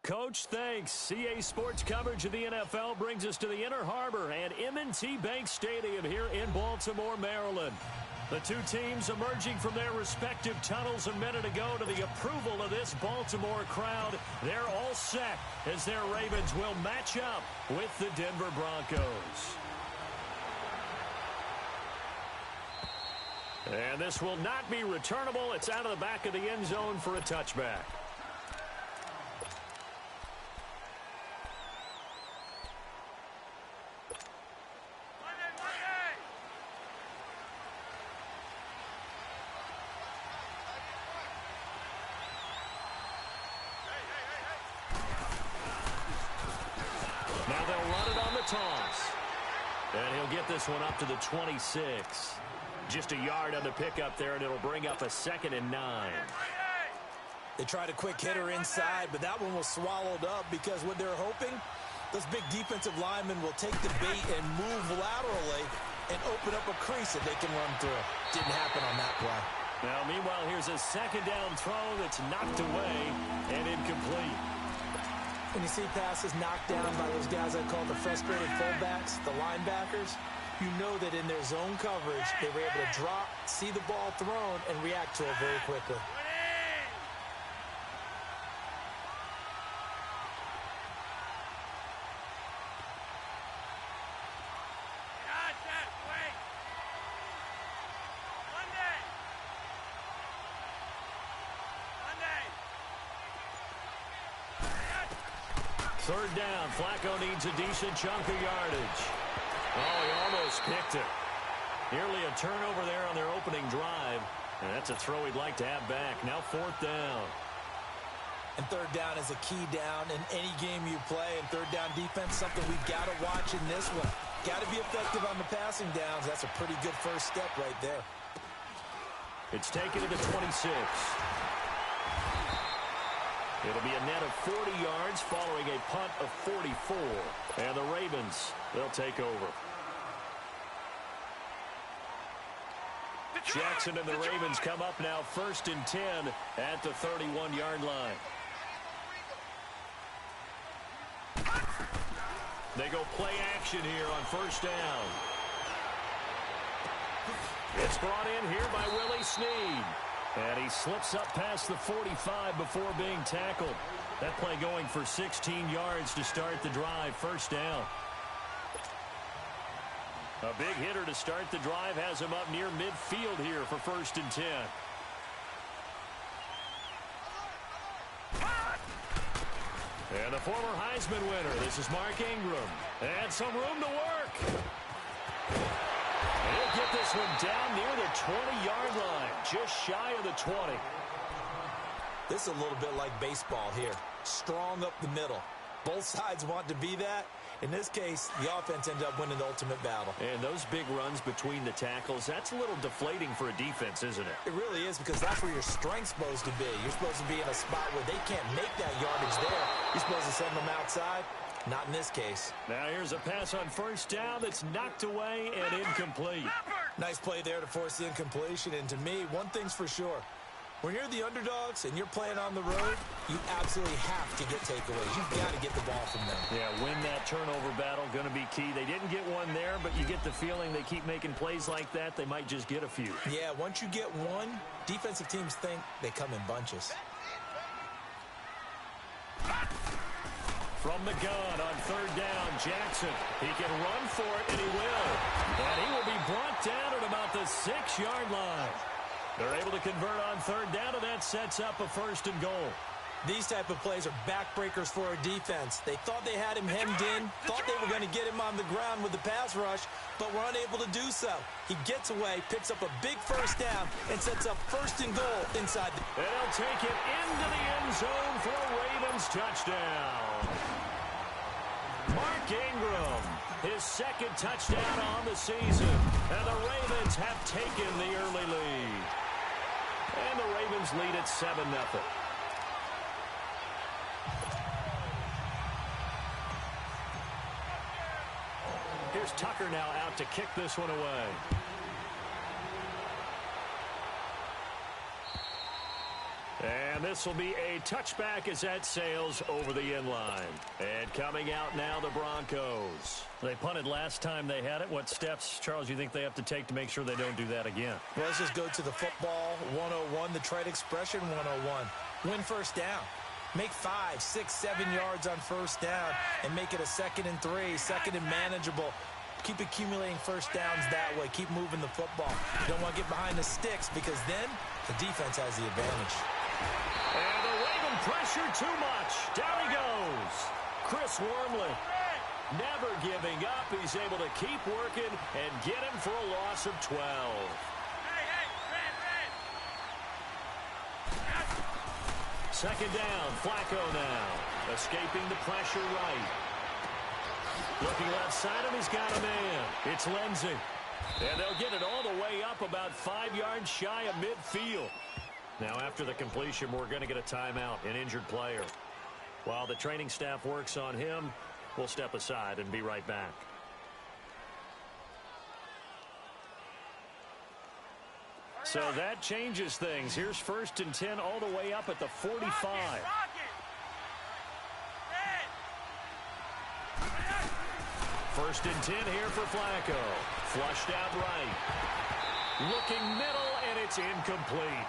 Coach, thanks. CA Sports coverage of the NFL brings us to the Inner Harbor and M&T Bank Stadium here in Baltimore, Maryland. The two teams emerging from their respective tunnels a minute ago to the approval of this Baltimore crowd. They're all set as their Ravens will match up with the Denver Broncos. And this will not be returnable. It's out of the back of the end zone for a touchback. Now they'll run it on the toss. And he'll get this one up to the 26. Just a yard on the pickup there, and it'll bring up a 2nd and 9. They tried a quick hitter inside, but that one was swallowed up because what they're hoping, those big defensive linemen will take the bait and move laterally and open up a crease that they can run through. Didn't happen on that play. Now, meanwhile, here's a second down throw that's knocked away and incomplete. When you see passes knocked down by those guys I call the frustrated fullbacks, the linebackers, you know that in their zone coverage, they were able to drop, see the ball thrown, and react to it very quickly. Third down, Flacco needs a decent chunk of yardage. Oh, he almost picked it. Nearly a turnover there on their opening drive. And that's a throw he'd like to have back. Now 4th down. And third down is a key down in any game you play. And third down defense, something we've got to watch in this one. Got to be effective on the passing downs. That's a pretty good first step right there. It's taken to the 26. It'll be a net of 40 yards following a punt of 44. And the Ravens, they'll take over. Jackson and the Ravens come up now 1st and 10 at the 31-yard line. They go play action here on 1st down. It's brought in here by Willie Snead. And he slips up past the 45 before being tackled. That play going for 16 yards to start the drive. 1st down. A big hitter to start the drive has him up near midfield here for 1st and 10. And the former Heisman winner, this is Mark Ingram. And some room to work. He'll get this one down near the 20-yard line, just shy of the 20. This is a little bit like baseball here. Strong up the middle. Both sides want to be that. In this case, the offense ended up winning the ultimate battle. And those big runs between the tackles, that's a little deflating for a defense, isn't it? It really is, because that's where your strength's supposed to be. You're supposed to be in a spot where they can't make that yardage there. You're supposed to send them outside. Not in this case. Now here's a pass on 1st down that's knocked away and incomplete. Nice play there to force the incompletion. And to me, one thing's for sure. When you're the underdogs and you're playing on the road, you absolutely have to get takeaways. You've got to get the ball from them. Yeah, win that turnover battle, going to be key. They didn't get one there, but you get the feeling they keep making plays like that, they might just get a few. Yeah, once you get one, defensive teams think they come in bunches. From the gun on 3rd down, Jackson. He can run for it, and he will. And he will be brought down at about the 6-yard line. They're able to convert on 3rd down, and that sets up a 1st and goal. These type of plays are backbreakers for a defense. They thought they had him hemmed in, thought they were going to get him on the ground with the pass rush, but were unable to do so. He gets away, picks up a big 1st down, and sets up 1st and goal inside the... And he'll take it into the end zone for a Ravens touchdown. Mark Ingram, his 2nd touchdown on the season. And the Ravens have taken the early lead. And the Ravens lead at 7-0. Here's Tucker now out to kick this one away. And this will be a touchback as that sails over the inline. And coming out now, the Broncos. They punted last time they had it. What steps, Charles, you think they have to take to make sure they don't do that again? Well, let's just go to the football 101, the trade expression 101. Win first down. Make 5, 6, 7 yards on first down and make it a 2nd and 3, 2nd and manageable. Keep accumulating first downs that way. Keep moving the football. You don't want to get behind the sticks because then the defense has the advantage. And the Raven pressure too much. Down he goes. Chris Wormley never giving up. He's able to keep working and get him for a loss of 12. Second down, Flacco now. Escaping the pressure right. Looking left side, and he's got a man. It's Lindsey. And they'll get it all the way up about 5 yards shy of midfield. Now, after the completion, we're going to get a timeout, an injured player. While the training staff works on him, we'll step aside and be right back. So that changes things. Here's 1st and 10 all the way up at the 45. First and 10 here for Flacco. Flushed out right. Looking middle, and it's incomplete.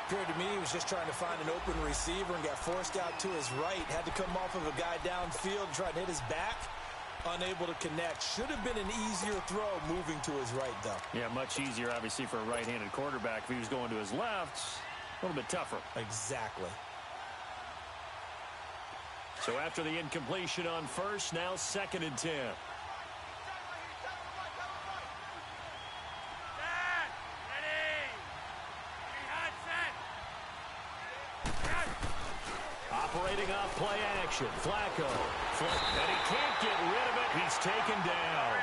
Appeared to me he was just trying to find an open receiver and got forced out to his right. Had to come off of a guy downfield, try to hit his back. Unable to connect. Should have been an easier throw moving to his right, though. Yeah, much easier, obviously, for a right-handed quarterback. If he was going to his left, a little bit tougher. Exactly. So after the incompletion on first, now 2nd and 10. Operating off play action. Flacco. And he can't get rid of it. He's taken down.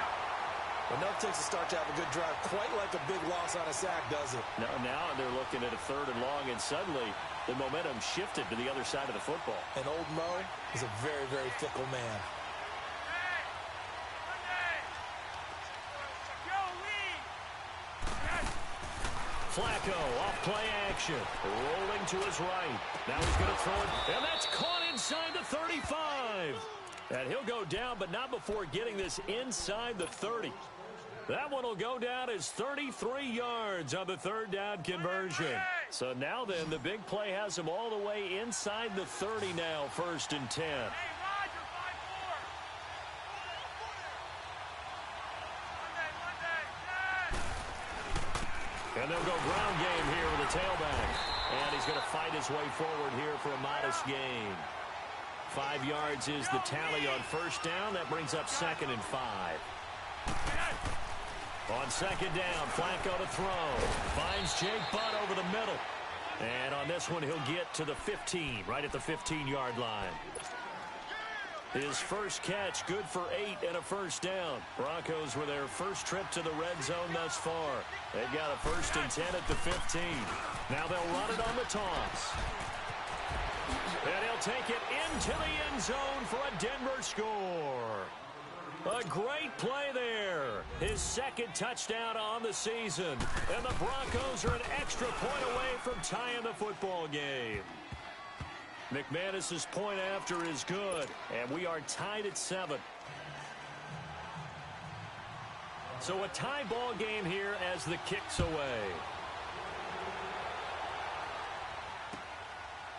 Enough takes to start to have a good drive. Quite like a big loss on a sack, does it? Now they're looking at a 3rd and long, and suddenly the momentum shifted to the other side of the football. And old Mo is a very, very fickle man. Flacco off play action. Rolling to his right. Now he's going to throw it. And that's caught inside the 35. And he'll go down, but not before getting this inside the 30. That one will go down as 33 yards on the 3rd down conversion. So now then, the big play has him all the way inside the 30 now, 1st and 10. And they'll go ground game here with a tailback. And he's going to fight his way forward here for a modest gain. 5 yards is the tally on first down. That brings up 2nd and 5. On 2nd down, Flacco to throw. Finds Jake Butt over the middle. And on this one, he'll get to the 15, right at the 15-yard line. His first catch, good for 8 and a first down. Broncos were their first trip to the red zone thus far. They've got a 1st and 10 at the 15. Now they'll run it on the toss. And he'll take it into the end zone for a Denver score. A great play there. His 2nd touchdown on the season. And the Broncos are an extra point away from tying the football game. McManus's point after is good, and we are tied at 7. So a tie ball game here as the kick's away.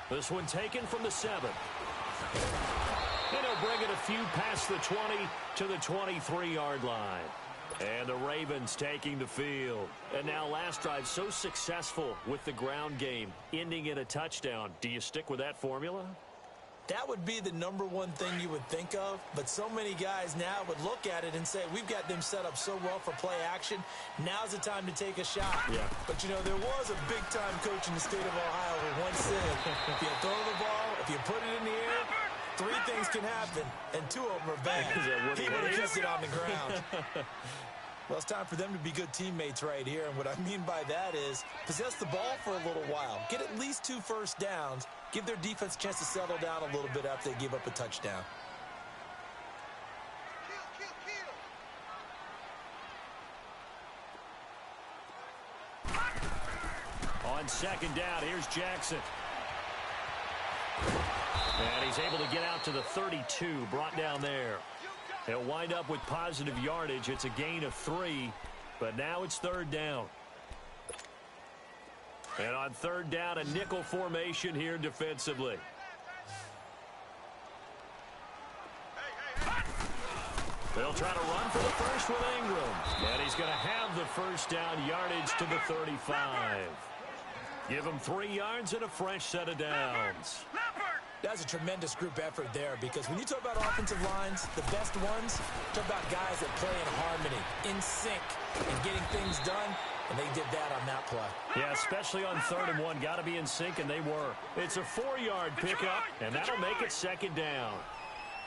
This one taken from the 7. And he'll bring it a few past the 20 to the 23-yard line. And the Ravens taking the field. And now last drive so successful with the ground game, ending in a touchdown. Do you stick with that formula? That would be the #1 thing you would think of, but so many guys now would look at it and say, we've got them set up so well for play action. Now's the time to take a shot. Yeah. But, you know, there was a big-time coach in the state of Ohio who once said, if you throw the ball, if you put it in the air, 3 things can happen, and 2 of them are bad. He would have kept it on the ground. Well, it's time for them to be good teammates right here, and what I mean by that is possess the ball for a little while. Get at least 2 first downs. Give their defense a chance to settle down a little bit after they give up a touchdown. On second down, here's Jackson. And he's able to get out to the 32, brought down there. He'll wind up with positive yardage. It's a gain of 3, but now it's third down. And on third down, a nickel formation here defensively. They'll try to run for the first with Ingram. And he's going to have the first down, yardage to the 35. Give him 3 yards and a fresh set of downs. That's a tremendous group effort there, because when you talk about offensive lines, the best ones, talk about guys that play in harmony, in sync, and getting things done, and they did that on that play. Yeah, especially on 3rd and 1. Got to be in sync, and they were. It's a 4-yard pickup, and that'll make it second down.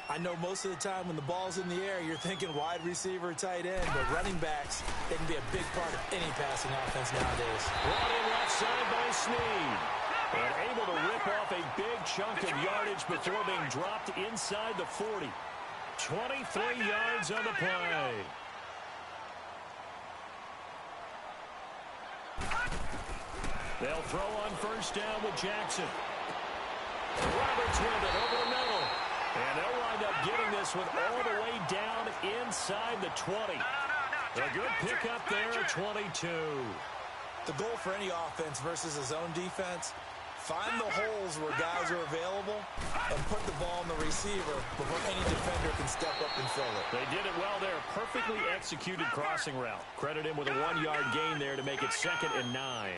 I know most of the time when the ball's in the air, you're thinking wide receiver, tight end, but running backs, they can be a big part of any passing offense nowadays. Brought in left side by Snead. And able to rip off a big chunk of yardage before being dropped inside the 40. 23 yards on the play. They'll throw on first down with Jackson. Roberts with it over the middle. And they'll wind up getting this one all the way down inside the 20. A good pickup there at 22. The goal for any offense versus a zone defense, find the holes where guys are available and put the ball in the receiver before any defender can step up and fill it. They did it well there. Perfectly executed crossing route. Credit him with a 1-yard gain there to make it 2nd and 9.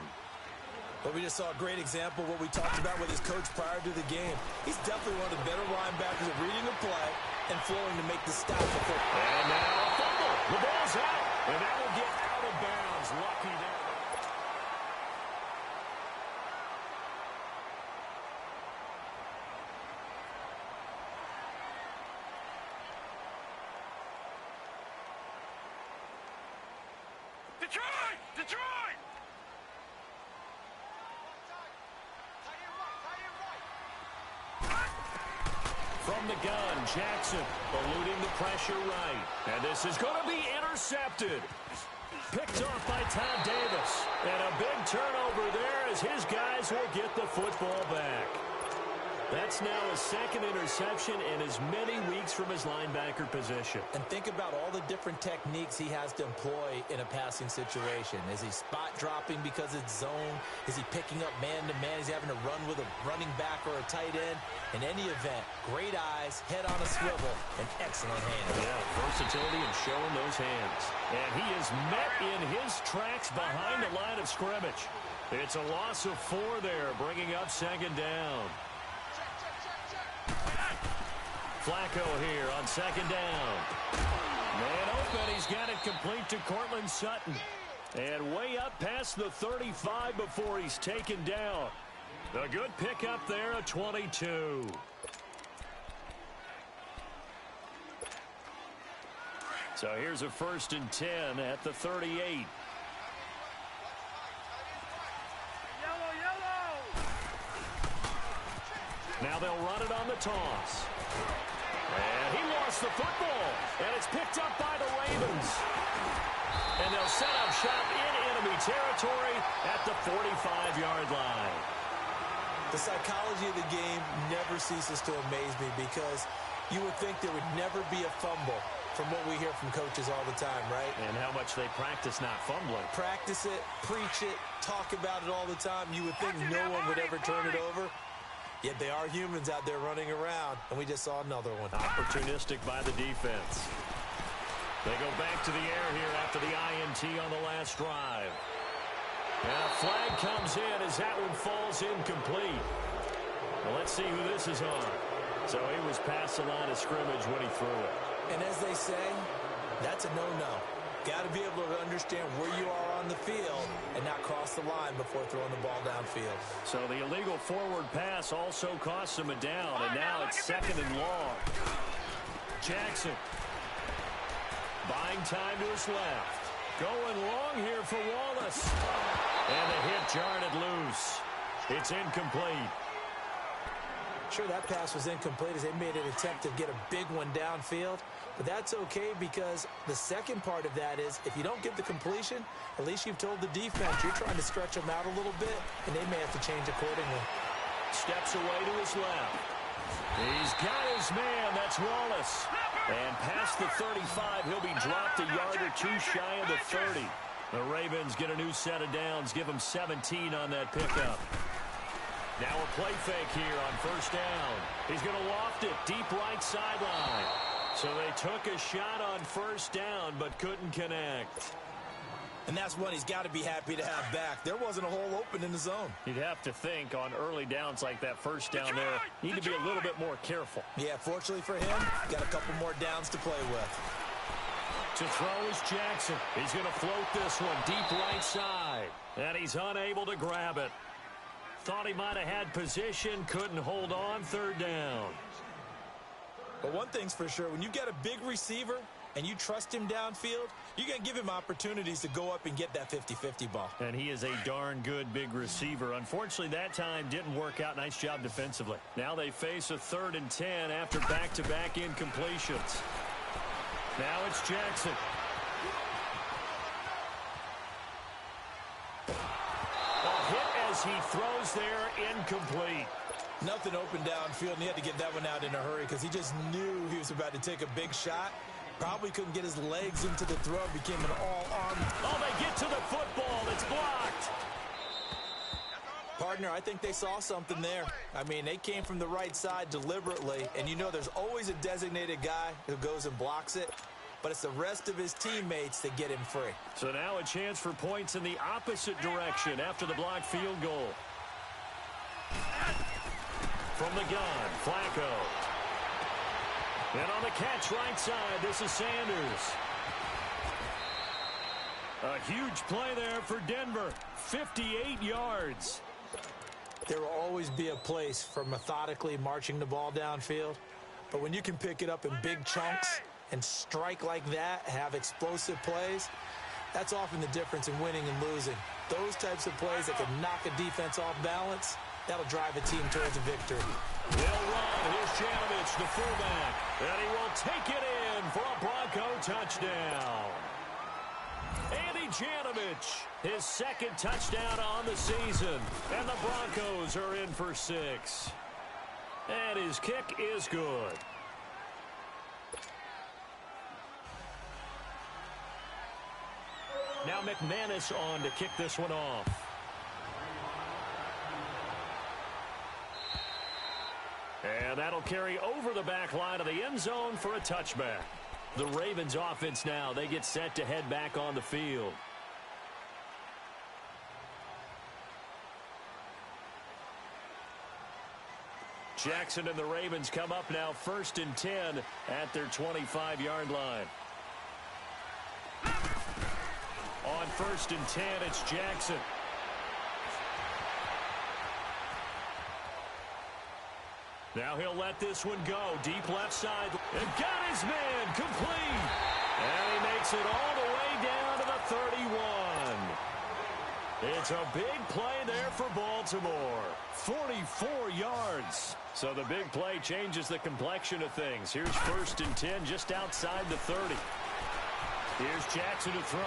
But we just saw a great example of what we talked about with his coach prior to the game. He's definitely one of the better linebackers at reading the play and flowing to make the stop before. And now a fumble. The ball's out. And that will get out of bounds. Lucky there. Detroit! Detroit! From the gun, Jackson eluding the pressure right. And this is going to be intercepted. Picked off by Todd Davis. And a big turnover there as his guys will get the football back. That's now his 2nd interception in as many weeks from his linebacker position. And think about all the different techniques he has to employ in a passing situation. Is he spot dropping because it's zone? Is he picking up man-to-man? Is he having to run with a running back or a tight end? In any event, great eyes, head on a swivel, and excellent hands. Yeah, versatility and showing those hands. And he is met in his tracks behind the line of scrimmage. It's a loss of 4 there, bringing up 2nd down. Flacco here on 2nd down. Man open, he's got it complete to Cortland Sutton. And way up past the 35 before he's taken down. A good pickup there at 22. So here's a 1st and 10 at the 38. Now they'll run it on the toss. And he lost the football. And it's picked up by the Ravens. And they'll set up shop in enemy territory at the 45-yard line. The psychology of the game never ceases to amaze me, because you would think there would never be a fumble from what we hear from coaches all the time, right? And how much they practice not fumbling. Practice it, preach it, talk about it all the time. You would think no one would ever turn it over. Yet they are humans out there running around, and we just saw another one. Opportunistic by the defense. They go back to the air here after the INT on the last drive. And a flag comes in as that one falls incomplete. Well, let's see who this is on. So he was past the line of scrimmage when he threw it. And as they say, that's a no-no. Got to be able to understand where you are on the field and not cross the line before throwing the ball downfield. So the illegal forward pass also costs him a down, and now it's 2nd and long. Jackson buying time to his left. Going long here for Wallace. And the hit jarred it loose. It's incomplete. Sure, that pass was incomplete as they made an attempt to get a big one downfield. But that's okay because the second part of that is if you don't get the completion, at least you've told the defense you're trying to stretch them out a little bit, and they may have to change accordingly. Steps away to his left. He's got his man. That's Wallace. And past the 35, he'll be dropped a yard or two shy of the 30. The Ravens get a new set of downs, give them 17 on that pickup. Now a play fake here on first down. He's going to loft it deep right sideline. So they took a shot on first down but couldn't connect. And that's one he's got to be happy to have back. There wasn't a hole open in the zone. You'd have to think on early downs like that first down there, need to be a little bit more careful. Yeah, fortunately for him, got a couple more downs to play with. To throw is Jackson. He's going to float this one deep right side. And he's unable to grab it. Thought he might have had position, couldn't hold on, third down. But one thing's for sure, when you get a big receiver and you trust him downfield, you're going to give him opportunities to go up and get that 50-50 ball. And he is a darn good big receiver. Unfortunately, that time didn't work out. Nice job defensively. Now they face a 3rd and 10 after back-to-back incompletions. Now it's Jackson. He throws there, incomplete. Nothing open downfield, and he had to get that one out in a hurry because he just knew he was about to take a big shot. Probably couldn't get his legs into the throw. Became an all-arm. Oh, they get to the football. It's blocked. Partner, I think they saw something there. I mean, they came from the right side deliberately, and you know there's always a designated guy who goes and blocks it. But it's the rest of his teammates that get him free. So now a chance for points in the opposite direction after the blocked field goal. From the gun, Flacco. And on the catch right side, this is Sanders. A huge play there for Denver. 58 yards. There will always be a place for methodically marching the ball downfield. But when you can pick it up in big chunks and strike like that, have explosive plays, that's often the difference in winning and losing. Those types of plays that can knock a defense off balance, that'll drive a team towards a victory. They'll run. Here's Janovich, the fullback, and he will take it in for a Bronco touchdown. Andy Janovich, his 2nd touchdown on the season, and the Broncos are in for 6. And his kick is good. Now McManus on to kick this one off. And that'll carry over the back line of the end zone for a touchback. The Ravens offense now, they get set to head back on the field. Jackson and the Ravens come up now 1st and 10 at their 25-yard line. On 1st and 10, it's Jackson. Now he'll let this one go. Deep left side. And got his man complete. And he makes it all the way down to the 31. It's a big play there for Baltimore. 44 yards. So the big play changes the complexion of things. Here's 1st and 10 just outside the 30. Here's Jackson to throw.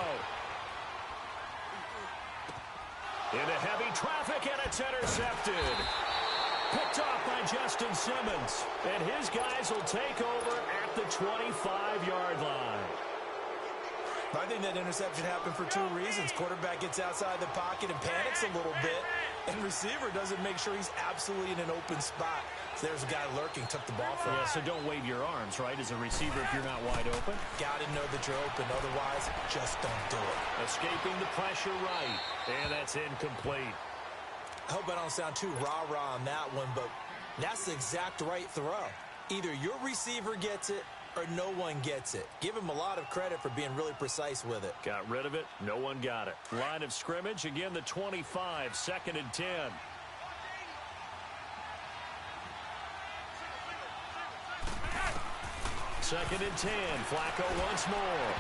Into heavy traffic, and it's intercepted. Picked off by Justin Simmons. And his guys will take over at the 25-yard line. I think that interception happened for 2 reasons. Quarterback gets outside the pocket and panics a little bit. And receiver doesn't make sure he's absolutely in an open spot. So there's a guy lurking, took the ball from him. Yeah, so don't wave your arms, right, as a receiver if you're not wide open. Got to know that you're open. Otherwise, just don't do it. Escaping the pressure right. And that's incomplete. I hope I don't sound too rah-rah on that one, but that's the exact right throw. Either your receiver gets it or no one gets it. Give him a lot of credit for being really precise with it. Got rid of it. No one got it. Line of scrimmage. Again, the 25. 2nd and 10. Second and 10. Flacco once more.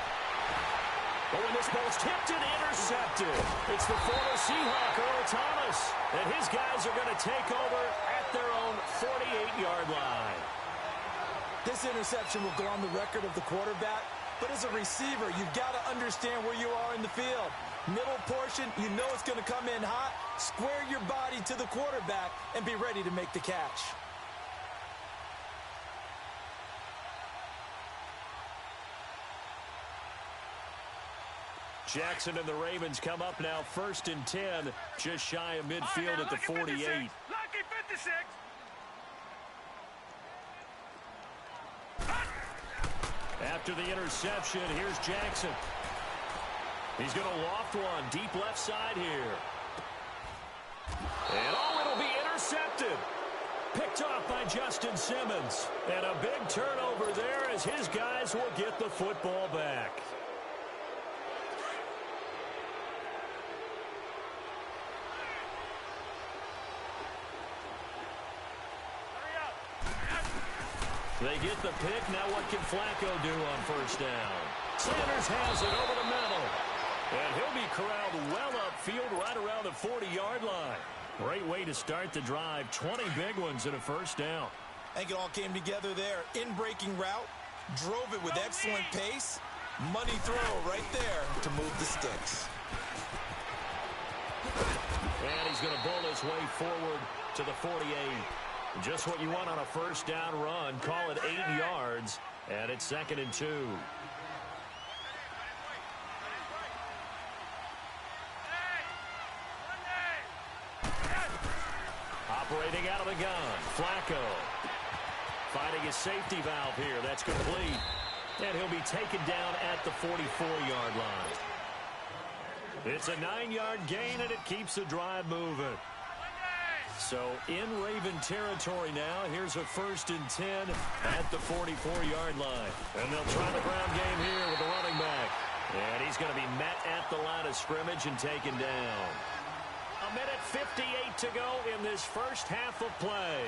But when this ball's tipped and intercepted, it's the former Seahawk, Earl Thomas. And his guys are going to take over at their own 48-yard line. This interception will go on the record of the quarterback, but as a receiver, you've got to understand where you are in the field. Middle portion, you know it's going to come in hot. Square your body to the quarterback and be ready to make the catch. Jackson and the Ravens come up now 1st and 10, just shy of midfield at the 48. Lucky 56. After the interception, here's Jackson. He's going to loft one deep left side here. And it'll be intercepted. Picked off by Justin Simmons. And a big turnover there as his guys will get the football back. They get the pick. Now what can Flacco do on 1st down? Sanders has it over the middle. And he'll be corralled well upfield right around the 40-yard line. Great way to start the drive. 20 big ones in a 1st down. I think it all came together there. In-breaking route. Drove it with excellent pace. Money throw right there to move the sticks. And he's going to bull his way forward to the 48. Just what you want on a 1st down run. Call it 8 yards. And it's 2nd and 2. Operating out of the gun. Flacco. Finding his safety valve here. That's complete. And he'll be taken down at the 44-yard line. It's a 9-yard gain, and it keeps the drive moving. So in Raven territory now. Here's a 1st and 10 at the 44-yard line. And they'll try the ground game here with the running back. And he's going to be met at the line of scrimmage and taken down. 1:58 to go in this first half of play.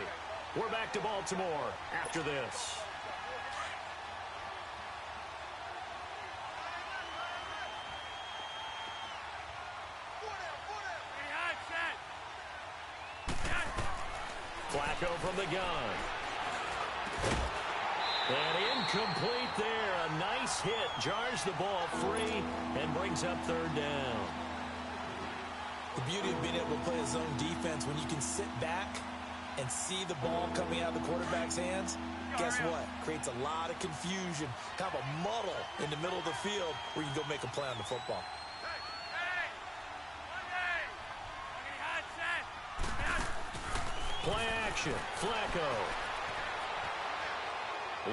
We're back to Baltimore after this. Flacco from the gun. And incomplete there. A nice hit. Jars the ball free and brings up 3rd down. The beauty of being able to play a zone defense when you can sit back and see the ball coming out of the quarterback's hands, guess what? Creates a lot of confusion, kind of a muddle in the middle of the field where you go make a play on the football. Play action. Flacco.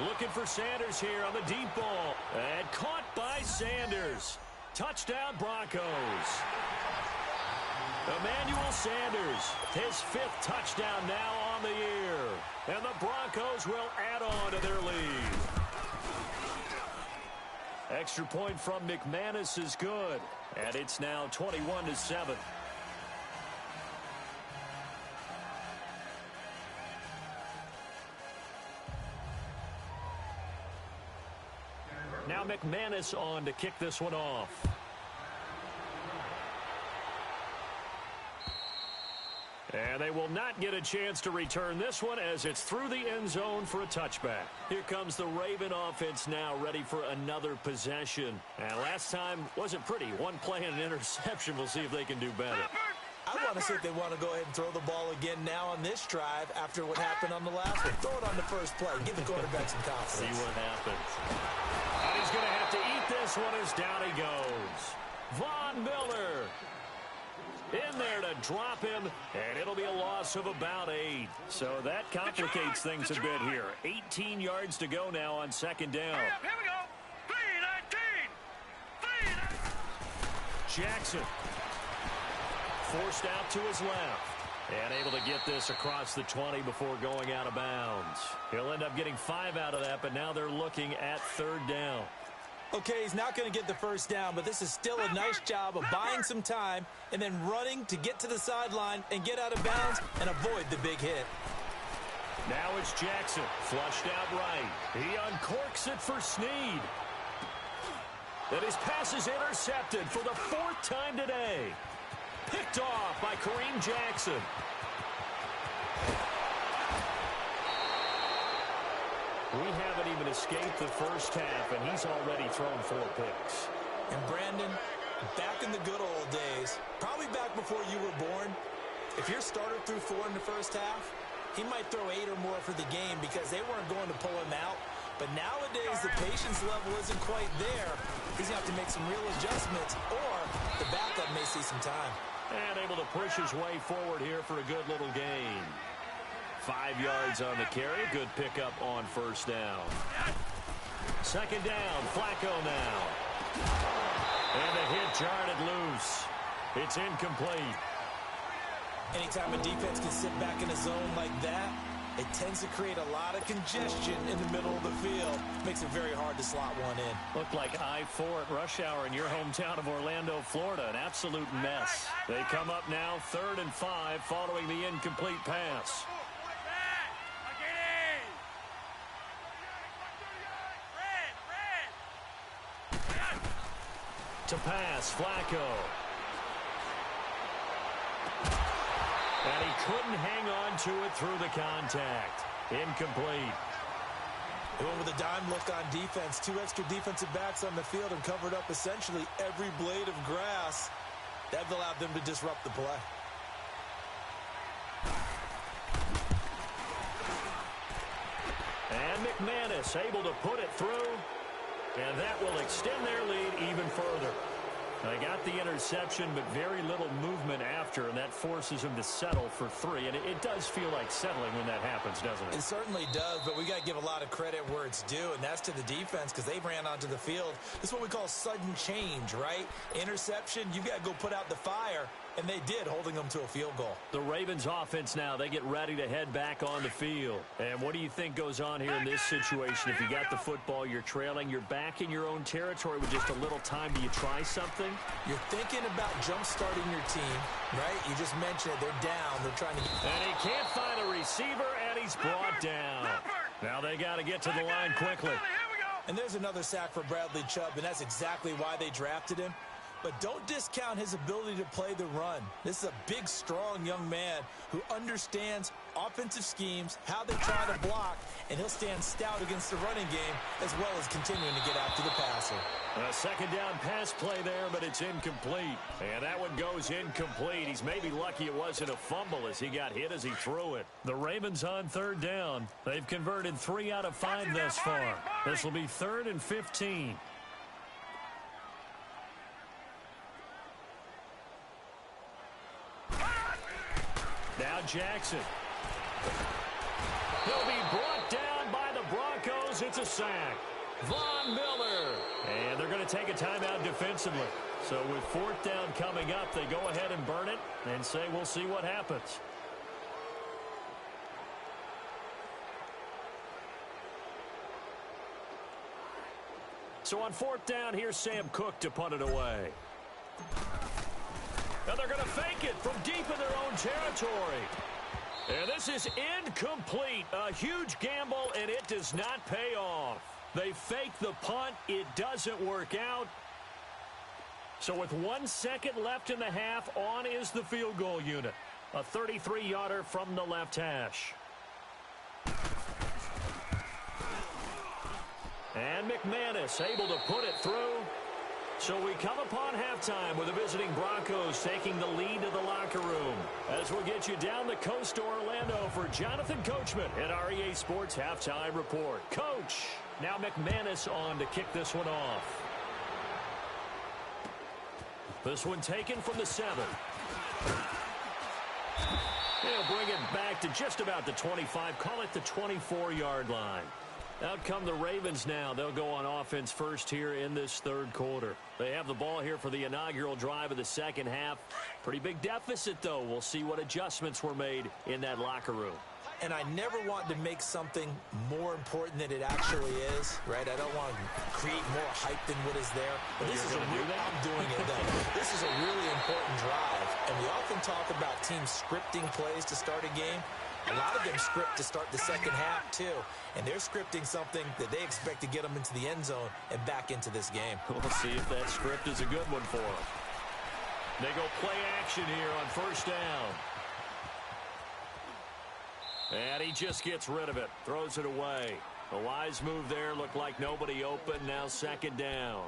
Looking for Sanders here on the deep ball. And caught by Sanders. Touchdown Broncos. Emmanuel Sanders, his 5th touchdown now on the year. And the Broncos will add on to their lead. Extra point from McManus is good. And it's now 21-7. Now McManus on to kick this one off. And they will not get a chance to return this one as it's through the end zone for a touchback. Here comes the Raven offense now ready for another possession. And last time wasn't pretty. One play and an interception. We'll see if they can do better. I want to see if they want to go ahead and throw the ball again now on this drive after what happened on the last one. Throw it on the first play. Give the quarterback some confidence. See what happens. And he's going to have to eat this one as down he goes. Von Miller in there to drop him, and it'll be a loss of about 8. So that complicates things a bit here. 18 yards to go now on 2nd down. Here we go. 3-19. Jackson forced out to his left. And able to get this across the 20 before going out of bounds. He'll end up getting 5 out of that, but now they're looking at 3rd down. Okay, he's not going to get the 1st down, but this is still a nice job of buying some time and then running to get to the sideline and get out of bounds and avoid the big hit. Now it's Jackson, flushed out right. He uncorks it for Snead. And his pass is intercepted for the 4th time today. Picked off by Kareem Jackson. We haven't even escaped the first half, and he's already thrown 4 picks. And Brandon, back in the good old days, probably back before you were born, if your starter threw 4 in the first half, he might throw 8 or more for the game because they weren't going to pull him out. But nowadays, the patience level isn't quite there. He's going to have to make some real adjustments, or the backup may see some time. And able to push his way forward here for a good little gain. 5 yards on the carry. Good pickup on first down. Second down. Flacco now. And the hit jarred it loose. It's incomplete. Anytime a defense can sit back in a zone like that, it tends to create a lot of congestion in the middle of the field. Makes it very hard to slot one in. Looked like I-4 at rush hour in your hometown of Orlando, Florida. An absolute mess. They come up now 3rd and 5 following the incomplete pass. To pass, Flacco. And he couldn't hang on to it through the contact. Incomplete. They went with a dime look on defense. 2 extra defensive backs on the field and covered up essentially every blade of grass. That allowed them to disrupt the play. And McManus able to put it through. And that will extend their lead even further. They got the interception, but very little movement after, and that forces them to settle for 3. And it does feel like settling when that happens, doesn't it? It certainly does, but we got to give a lot of credit where it's due, and that's to the defense because they ran onto the field. This is what we call sudden change, right? Interception, you got to go put out the fire, and they did, holding them to a field goal. The Ravens offense now, they get ready to head back on the field. And what do you think goes on here in this situation? If you got the football, you're trailing, you're back in your own territory with just a little time. Do you try something? You're thinking about jump-starting your team, right? You just mentioned it. They're down. They're trying to get... And he can't find a receiver, and he's brought down. Now they got to get to the line quickly. And there's another sack for Bradley Chubb, and that's exactly why they drafted him. But don't discount his ability to play the run. This is a big, strong young man who understands offensive schemes, how they try to block, and he'll stand stout against the running game as well as continuing to get after the passer. A second down pass play there, but it's incomplete. And that one goes incomplete. He's maybe lucky it wasn't a fumble as he got hit as he threw it. The Ravens on 3rd down. They've converted 3 out of 5 thus far. This will be 3rd and 15. Now Jackson. He'll be brought down by the Broncos. It's a sack. Von Miller. And they're going to take a timeout defensively. So with 4th down coming up, they go ahead and burn it and say we'll see what happens. So on 4th down, here's Sam Cook to punt it away. And they're going to fake it from deep in their own territory. And this is incomplete. A huge gamble, and it does not pay off. They fake the punt. It doesn't work out. So with 1 second left in the half, on is the field goal unit. A 33-yarder from the left hash. And McManus able to put it through. So we come upon halftime with the visiting Broncos taking the lead to the locker room. As we'll get you down the coast to Orlando for Jonathan Coachman at our EA Sports Halftime Report. Coach, now McManus on to kick this one off. This one taken from the 7. He'll bring it back to just about the 25, call it the 24-yard line. Out come the Ravens now. They'll go on offense first here in this 3rd quarter. They have the ball here for the inaugural drive of the second half. Pretty big deficit, though. We'll see what adjustments were made in that locker room. And I never want to make something more important than it actually is, right? I don't want to create more hype than what is there. But this is I'm doing it, though. This is a really important drive. And we often talk about teams scripting plays to start a game. A lot of them script to start the second half, too. And they're scripting something that they expect to get them into the end zone and back into this game. We'll see if that script is a good one for them. They go play action here on first down. And he just gets rid of it. Throws it away. A wise move there. Looked like nobody open. Now second down.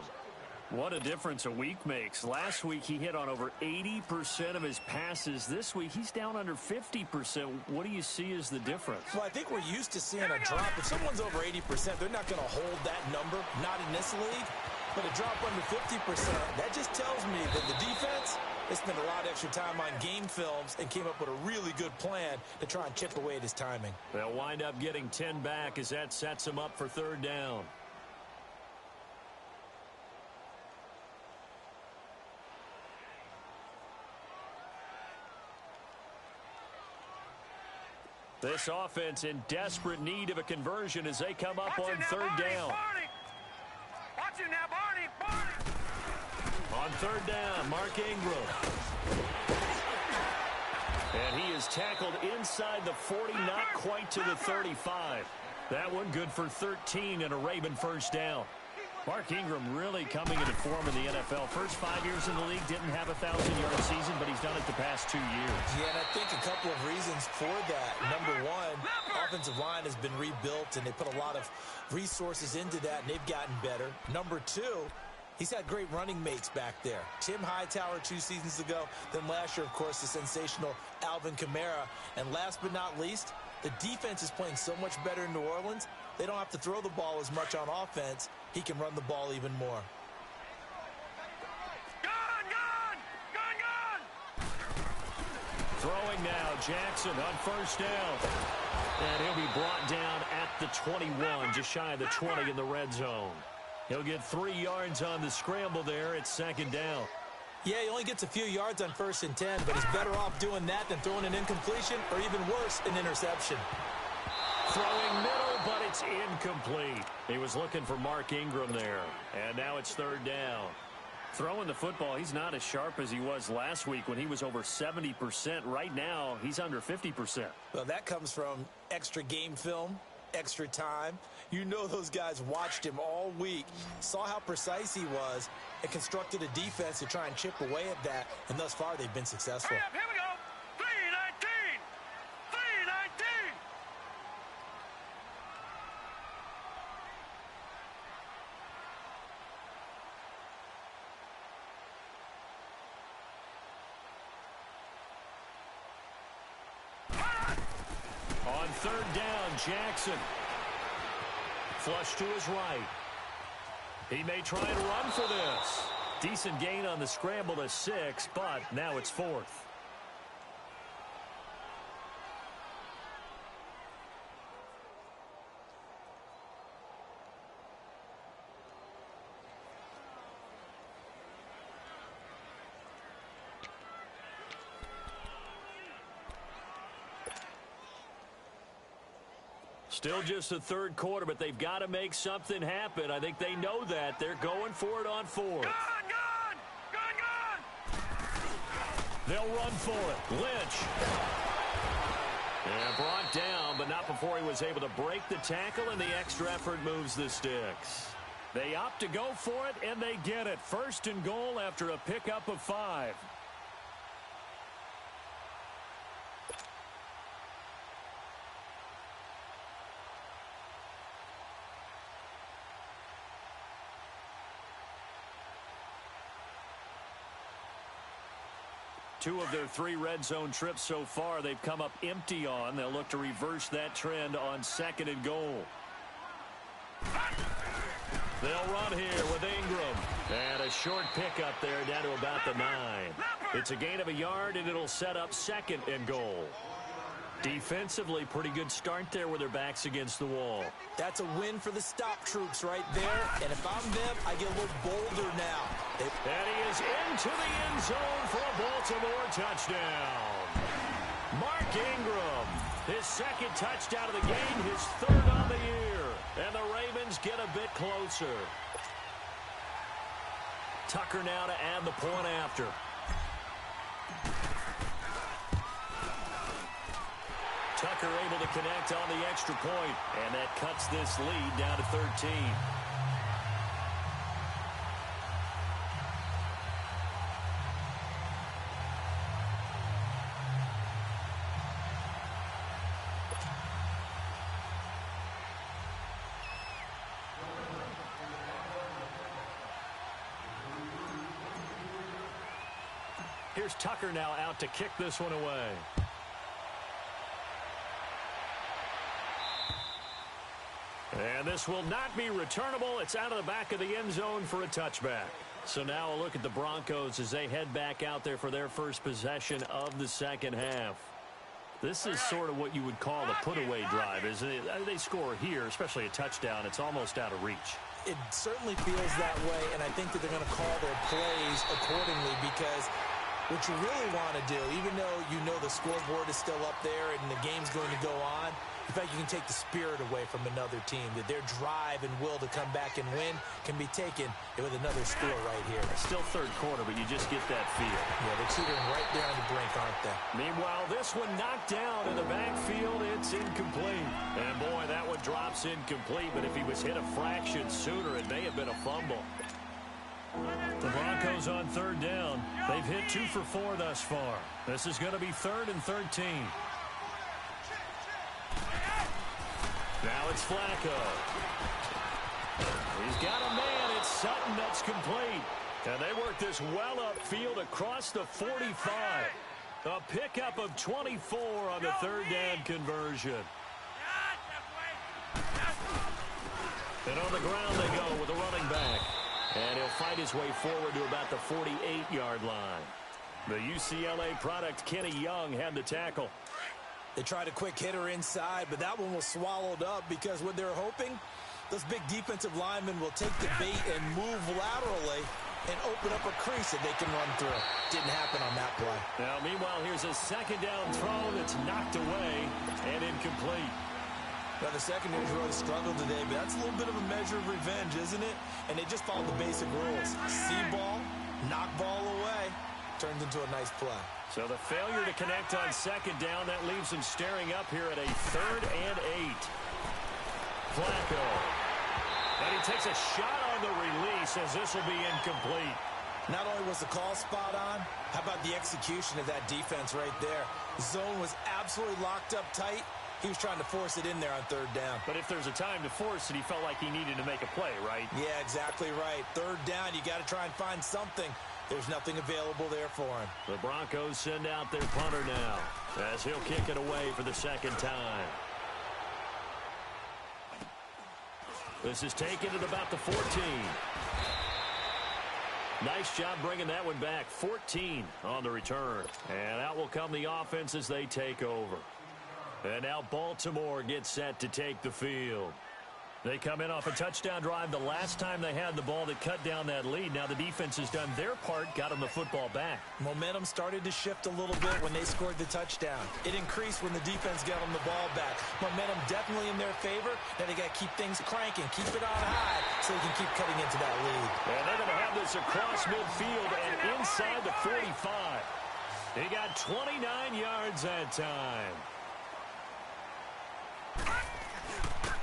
What a difference a week makes. Last week he hit on over 80% of his passes. This week he's down under 50%. What do you see as the difference? Well, I think we're used to seeing a drop. If someone's over 80%, they're not going to hold that number. Not in this league. But a drop under 50%, that just tells me that the defense, they spent a lot of extra time on game films and came up with a really good plan to try and chip away at his timing. They'll wind up getting 10 back as that sets them up for third down. This offense in desperate need of a conversion as they come up on third down. Watch it now, Barney. On third down, Mark Ingram. And he is tackled inside the 40, not quite to the 35. That one good for 13 and a Raven first down. Mark Ingram really coming into form in the NFL. First 5 years in the league, didn't have a 1,000-yard season, but he's done it the past 2 years. Yeah, and I think a couple of reasons for that. Number one, offensive line has been rebuilt, and they put a lot of resources into that, and they've gotten better. Number two, he's had great running mates back there. Tim Hightower 2 seasons ago. Then last year, of course, the sensational Alvin Kamara. And last but not least, the defense is playing so much better in New Orleans, they don't have to throw the ball as much on offense. He can run the ball even more. Gone! Throwing now, Jackson on first down. And he'll be brought down at the 21, just shy of the 20 in the red zone. He'll get 3 yards on the scramble there at second down. Yeah, he only gets a few yards on 1st and 10, but he's better off doing that than throwing an incompletion or even worse, an interception. Throwing middle, but it's incomplete. He was looking for Mark Ingram there. And now it's third down. Throwing the football, he's not as sharp as he was last week when he was over 70%. Right now, he's under 50%. Well, that comes from extra game film, extra time. You know those guys watched him all week, saw how precise he was, and constructed a defense to try and chip away at that. And thus far, they've been successful. Hurry up, here we go. 319. 319. On third down, Jackson. Flush to his right. He may try and run for this. Decent gain on the scramble to 6, but now it's 4th. Still just the third quarter, but they've got to make something happen. I think they know that. They're going for it on 4th. Gone! They'll run for it. Lynch. And brought down, but not before he was able to break the tackle, and the extra effort moves the sticks. They opt to go for it, and they get it. 1st and goal after a pickup of 5. Two of their 3 red zone trips so far, they've come up empty on. They'll look to reverse that trend on 2nd and goal. They'll run here with Ingram. And a short pickup there down to about the 9. It's a gain of a yard, and it'll set up 2nd and goal. Defensively, pretty good start there with their backs against the wall. That's a win for the stop troops right there. And if I'm them, I get a little bolder now. And he is into the end zone for a Baltimore touchdown. Mark Ingram, his 2nd touchdown of the game, his 3rd on the year. And the Ravens get a bit closer. Tucker now to add the point after. Tucker able to connect on the extra point, and that cuts this lead down to 13. Here's Tucker now out to kick this one away. And this will not be returnable. It's out of the back of the end zone for a touchback. So now a look at the Broncos as they head back out there for their first possession of the second half. This is sort of what you would call a put-away drive, isn't it? They score here, especially a touchdown. It's almost out of reach. It certainly feels that way, and I think that they're going to call their plays accordingly because what you really want to do, even though you know the scoreboard is still up there and the game's going to go on, in fact, you can take the spirit away from another team, that their drive and will to come back and win can be taken with another score right here. Still third quarter, but you just get that feel. Yeah, they're teetering right there on the brink, aren't they? Meanwhile, this one knocked down in the backfield. It's incomplete. And, boy, that one drops incomplete, but if he was hit a fraction sooner, it may have been a fumble. The Broncos on third down. They've hit 2 for 4 thus far. This is going to be 3rd and 13. Now it's Flacco. He's got a man. It's Sutton that's complete. And they work this well upfield across the 45. A pickup of 24 on the third down conversion. And on the ground they go with a running back. And he'll fight his way forward to about the 48-yard line. The UCLA product, Kenny Young, had the tackle. They tried a quick hitter inside, but that one was swallowed up because what they're hoping, those big defensive linemen will take the bait and move laterally and open up a crease that they can run through. Didn't happen on that play. Now, meanwhile, here's a second down throw that's knocked away and incomplete. Now, the secondary's really struggled today, but that's a little bit of a measure of revenge, isn't it? And they just followed the basic rules. See ball, knock ball away, turns into a nice play. So the failure to connect on second down, that leaves him staring up here at a 3rd and 8. Flacco. And he takes a shot on the release as this will be incomplete. Not only was the call spot on, how about the execution of that defense right there? The zone was absolutely locked up tight. He was trying to force it in there on third down. But if there's a time to force it, he felt like he needed to make a play, right? Yeah, exactly right. Third down, you got to try and find something. There's nothing available there for him. The Broncos send out their punter now as he'll kick it away for the second time. This is taken at about the 14. Nice job bringing that one back. 14 on the return. And out will come the offense as they take over. And now Baltimore gets set to take the field. They come in off a touchdown drive the last time they had the ball that cut down that lead. Now the defense has done their part, got them the football back. Momentum started to shift a little bit when they scored the touchdown. It increased when the defense got them the ball back. Momentum definitely in their favor. Now they got to keep things cranking, keep it on high so they can keep cutting into that lead. And they're going to have this across midfield and inside the 45. He got 29 yards that time.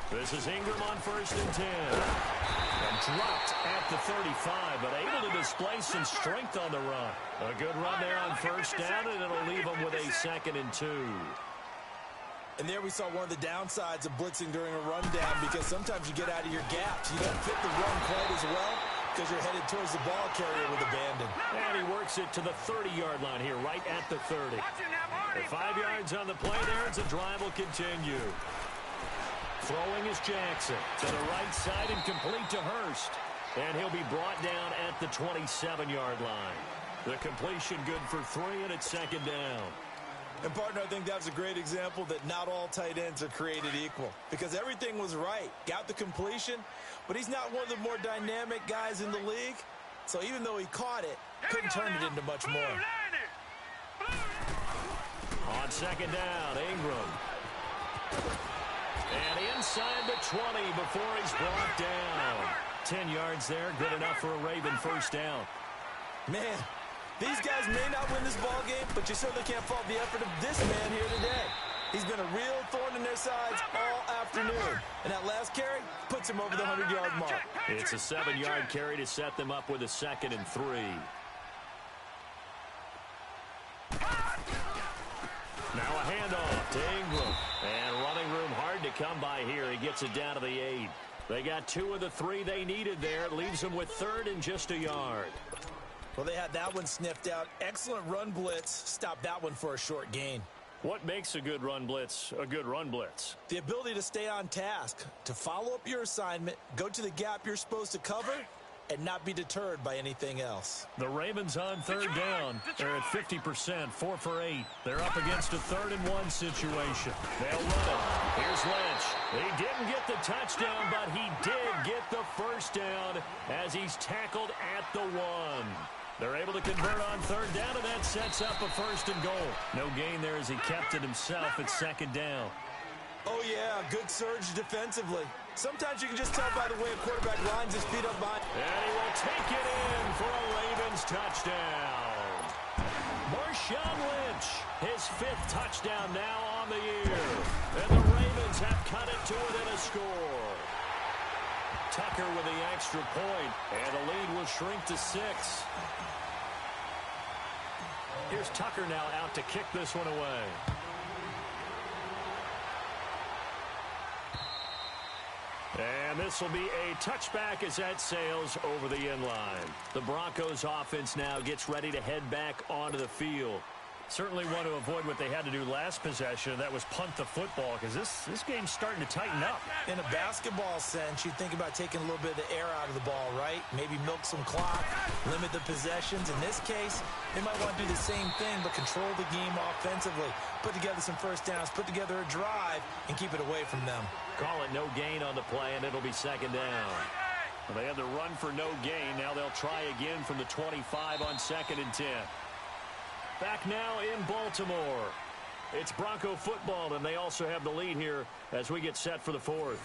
This is Ingram on 1st and 10. And dropped at the 35, but able to display some strength on the run. A good run there on 1st down, and it'll leave them with a 2nd and 2. And there we saw one of the downsides of blitzing during a rundown because sometimes you get out of your gaps. You don't fit the run quite as well because you're headed towards the ball carrier with abandon. And he works it to the 30-yard line here, right at the 30. The 5 yards on the play there, and the drive will continue. Throwing is Jackson to the right side and complete to Hurst. And he'll be brought down at the 27-yard line. The completion good for 3, and it's 2nd down. And, partner, I think that's a great example that not all tight ends are created equal because everything was right. Got the completion, but he's not one of the more dynamic guys in the league. So even though he caught it, couldn't turn it into much more. On 2nd down, Ingram. And inside the 20 before he's brought down. 10 yards there, good enough for a Raven 1st down. Man, these guys may not win this ball game, but you certainly can't fault the effort of this man here today. He's been a real thorn in their sides all afternoon. And that last carry puts him over the 100-yard mark. It's a 7-yard carry to set them up with a 2nd and 3. Now a handoff to Ingram. And running room hard to come by here. He gets it down to the 8. They got 2 of the 3 they needed there. It leaves them with 3rd and just a yard. Well, they had that one sniffed out. Excellent run blitz. Stopped that one for a short gain. What makes a good run blitz a good run blitz? The ability to stay on task, to follow up your assignment, go to the gap you're supposed to cover, and not be deterred by anything else. The Ravens on third down. They're at 50%, 4 for 8. They're up against a 3rd-and-1 situation. They'll run it. Here's Lynch. He didn't get the touchdown, but he did get the first down as he's tackled at the 1. They're able to convert on third down, and that sets up a 1st and goal. No gain there as he kept it himself at 2nd down. Oh, yeah, good surge defensively. Sometimes you can just tell by the way a quarterback lines his feet up behind. And he will take it in for a Ravens touchdown. Marshawn Lynch, his 5th touchdown now on the year. And the Ravens have cut it to within a score. Tucker with the extra point, and the lead will shrink to 6. Here's Tucker now out to kick this one away. And this will be a touchback as that sails over the end line. The Broncos offense now gets ready to head back onto the field. Certainly want to avoid what they had to do last possession. That was punt the football, because this game's starting to tighten up. In a basketball sense, you think about taking a little bit of the air out of the ball, right? Maybe milk some clock, limit the possessions. In this case, they might want to do the same thing, but control the game offensively. Put together some first downs, put together a drive, and keep it away from them. Call it no gain on the play, and it'll be 2nd down. Well, they had the run for no gain. Now they'll try again from the 25 on 2nd and 10. Back now in Baltimore. It's Bronco football, and they also have the lead here as we get set for the 4th.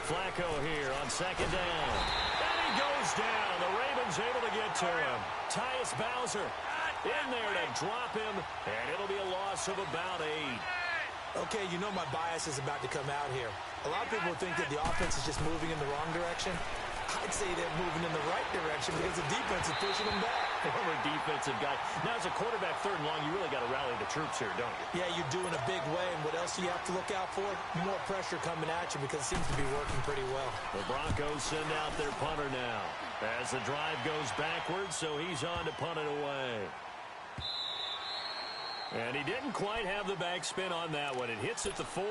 Flacco here on 2nd down. And he goes down. The Ravens able to get to him. Tyus Bowser in there to drop him, and it'll be a loss of about 8. Okay, you know my bias is about to come out here. A lot of people think that the offense is just moving in the wrong direction. I'd say they're moving in the right direction because the defense is pushing them back. Former defensive guy. Now, as a quarterback, 3rd and long, you really got to rally the troops here, don't you? Yeah, you do in a big way, and what else do you have to look out for? More pressure coming at you because it seems to be working pretty well. The Broncos send out their punter now as the drive goes backwards, so he's on to punt it away. And he didn't quite have the backspin on that one. It hits at the 4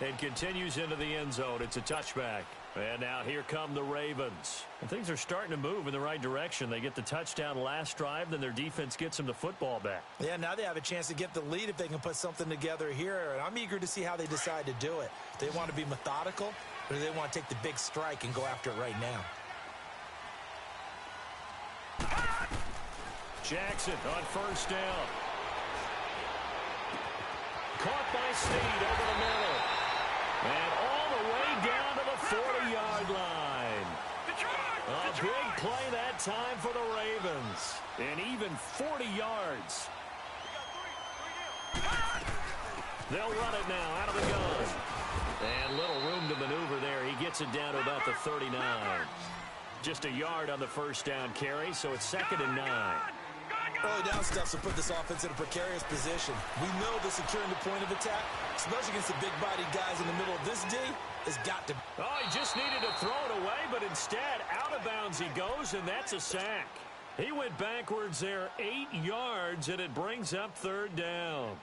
and continues into the end zone. It's a touchback. And now here come the Ravens. And things are starting to move in the right direction. They get the touchdown last drive, then their defense gets them the football back. Yeah, now they have a chance to get the lead if they can put something together here. And I'm eager to see how they decide to do it. Do they want to be methodical, or do they want to take the big strike and go after it right now? Jackson on 1st down. Caught by Snead over the middle. And all the way down to the 40-yard line. A big play that time for the Ravens. And even 40 yards. They'll run it now out of the gun. And little room to maneuver there. He gets it down to about the 39. Just a yard on the 1st down carry, so it's 2nd and 9. Early down stuff will put this offense in a precarious position. We know the securing the point of attack, especially against the big-bodied guys in the middle of this D, has got to... Oh, he just needed to throw it away, but instead, out of bounds he goes, and that's a sack. He went backwards there 8 yards, and it brings up 3rd down.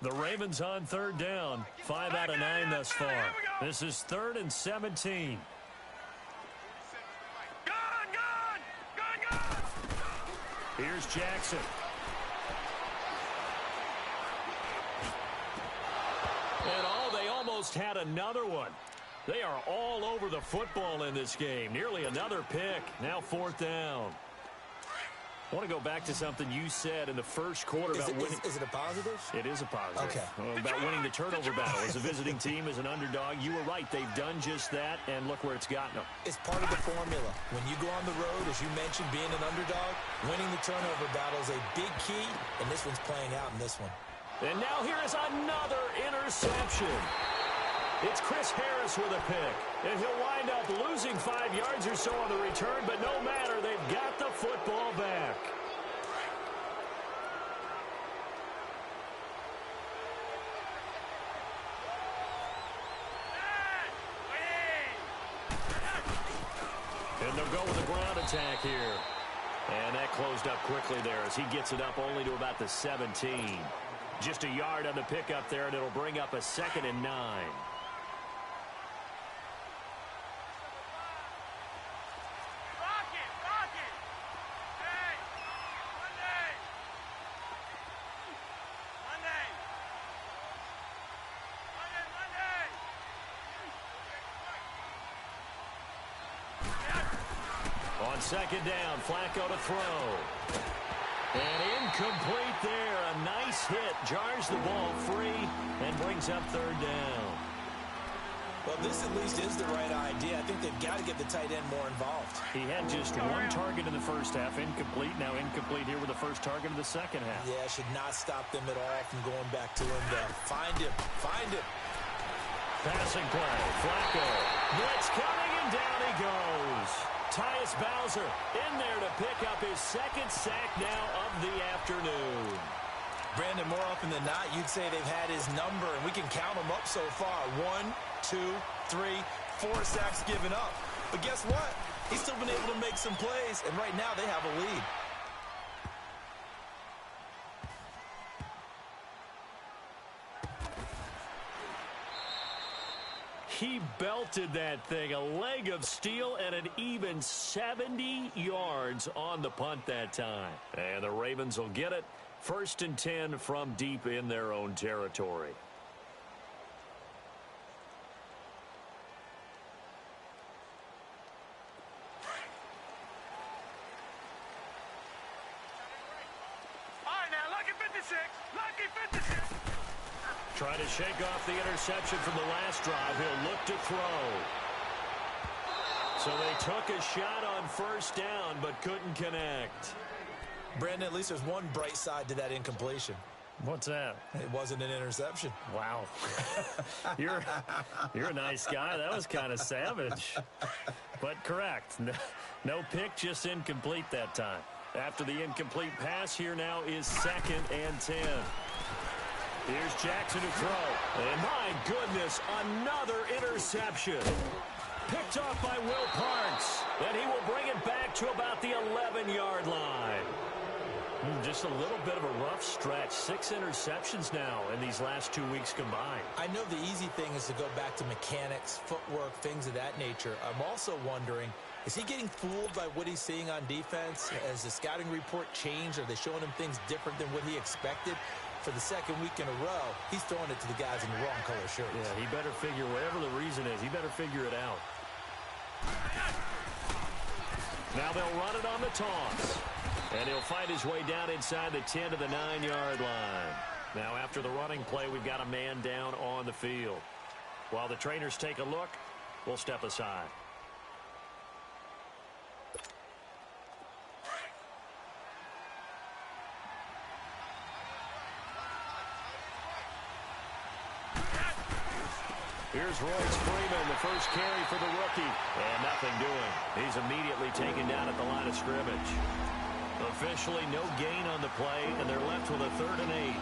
The Ravens on 3rd down. 5 out of 9 thus far. This is 3rd and 17. Here's Jackson. And they almost had another one. They are all over the football in this game. Nearly another pick. Now 4th down. I want to go back to something you said in the first quarter about winning. Is it a positive? It is a positive. Okay. About winning the turnover battle. As a visiting team, as an underdog, you were right. They've done just that, and look where it's gotten them. It's part of the formula. When you go on the road, as you mentioned, being an underdog, winning the turnover battle is a big key, and this one's playing out in this one. And now here is another interception. It's Chris Harris with a pick. And he'll wind up losing 5 yards or so on the return, but no matter, they've got the football back. And they'll go with a ground attack here. And that closed up quickly there as he gets it up only to about the 17. Just a yard on the pickup there, and it'll bring up a 2nd and 9. On 2nd down, Flacco to throw. And incomplete there. A nice hit. Jars the ball free and brings up 3rd down. Well, this at least is the right idea. I think they've got to get the tight end more involved. He had just 1 target in the first half. Incomplete. Now incomplete here with the first target of the second half. Yeah, should not stop them at all from going back to him, though. Find him. Find him. Passing play. Flacco. Blitz coming, and down he goes. Tyus Bowser in there to pick up his 2nd sack now of the afternoon. Brandon, more often than not, you'd say they've had his number, and we can count them up so far. 1, 2, 3, 4 sacks given up. But guess what? He's still been able to make some plays, and right now they have a lead. He belted that thing, a leg of steel, and an even 70 yards on the punt that time. And the Ravens will get it. 1st and 10 from deep in their own territory. All right, now, lucky 56. Lucky 56. Trying to shake off the interception from the last drive. He'll look to throw. So they took a shot on 1st down, but couldn't connect. Brandon, at least there's one bright side to that incompletion. What's that? It wasn't an interception. Wow. You're a nice guy. That was kind of savage. But correct. No pick, just incomplete that time. After the incomplete pass, here now is 2nd and 10. Here's Jackson to throw. And my goodness, another interception. Picked off by Will Parks. And he will bring it back to about the 11-yard line. Just a little bit of a rough stretch. 6 interceptions now in these last 2 weeks combined. I know the easy thing is to go back to mechanics, footwork, things of that nature. I'm also wondering, is he getting fooled by what he's seeing on defense? Has the scouting report changed? Are they showing him things different than what he expected? For the 2nd week in a row, he's throwing it to the guys in the wrong color shirts. Yeah, he better figure, whatever the reason is, he better figure it out. Now they'll run it on the toss. And he'll fight his way down inside the 10 to the 9-yard line. Now after the running play, we've got a man down on the field. While the trainers take a look, we'll step aside. Here's Royce Freeman, the first carry for the rookie. And nothing doing. He's immediately taken down at the line of scrimmage. Officially no gain on the play, and they're left with a 3rd and 8.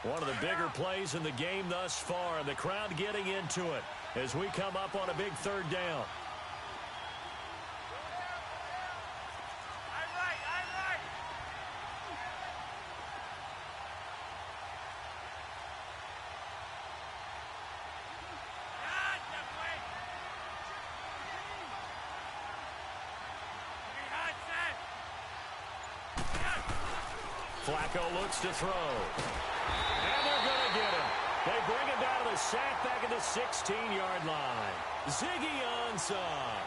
One of the bigger plays in the game thus far, and the crowd getting into it as we come up on a big 3rd down. Flacco looks to throw. And they're going to get him. They bring him down to the sack back at the 16-yard line. Ziggy Ansah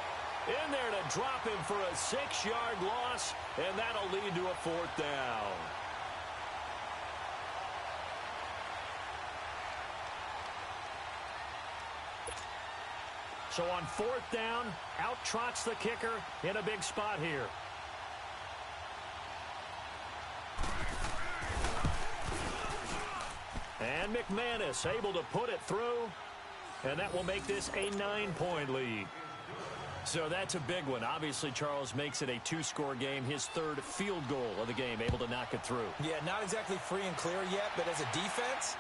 in there to drop him for a 6-yard loss, and that'll lead to a 4th down. So on 4th down, out trots the kicker in a big spot here. And McManus able to put it through. And that will make this a 9-point lead. So that's a big one. Obviously, Charles makes it a 2-score game. His 3rd field goal of the game, able to knock it through. Yeah, not exactly free and clear yet, but as a defense,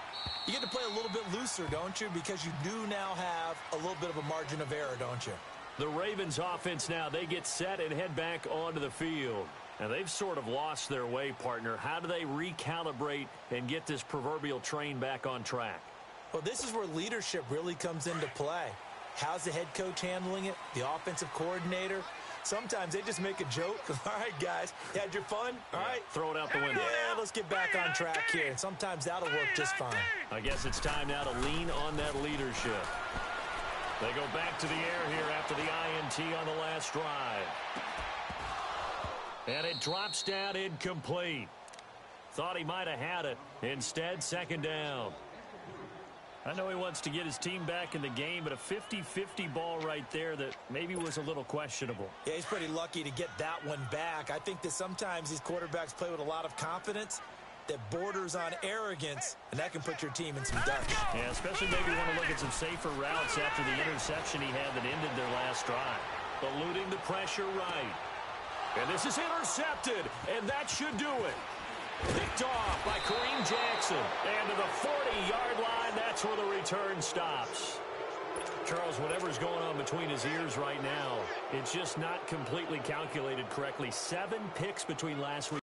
you get to play a little bit looser, don't you? Because you do now have a little bit of a margin of error, don't you? The Ravens offense now, they get set and head back onto the field. And they've sort of lost their way, partner. How do they recalibrate and get this proverbial train back on track? Well, this is where leadership really comes into play. How's the head coach handling it? The offensive coordinator? Sometimes they just make a joke. All right, guys, you had your fun? All right. Throw it out the window. Yeah, let's get back on track here. And sometimes that'll work just fine. I guess it's time now to lean on that leadership. They go back to the air here after the INT on the last drive. And it drops down incomplete. Thought he might have had it. Instead, 2nd down. I know he wants to get his team back in the game, but a 50-50 ball right there that maybe was a little questionable. Yeah, he's pretty lucky to get that one back. I think that sometimes these quarterbacks play with a lot of confidence that borders on arrogance, and that can put your team in some dust. Yeah, especially maybe want to look at some safer routes after the interception he had that ended their last drive. Eluding the pressure right. And this is intercepted, and that should do it. Picked off by Kareem Jackson. And to the 40-yard line, that's where the return stops. Charles, whatever's going on between his ears right now, it's just not completely calculated correctly. 7 picks between last week.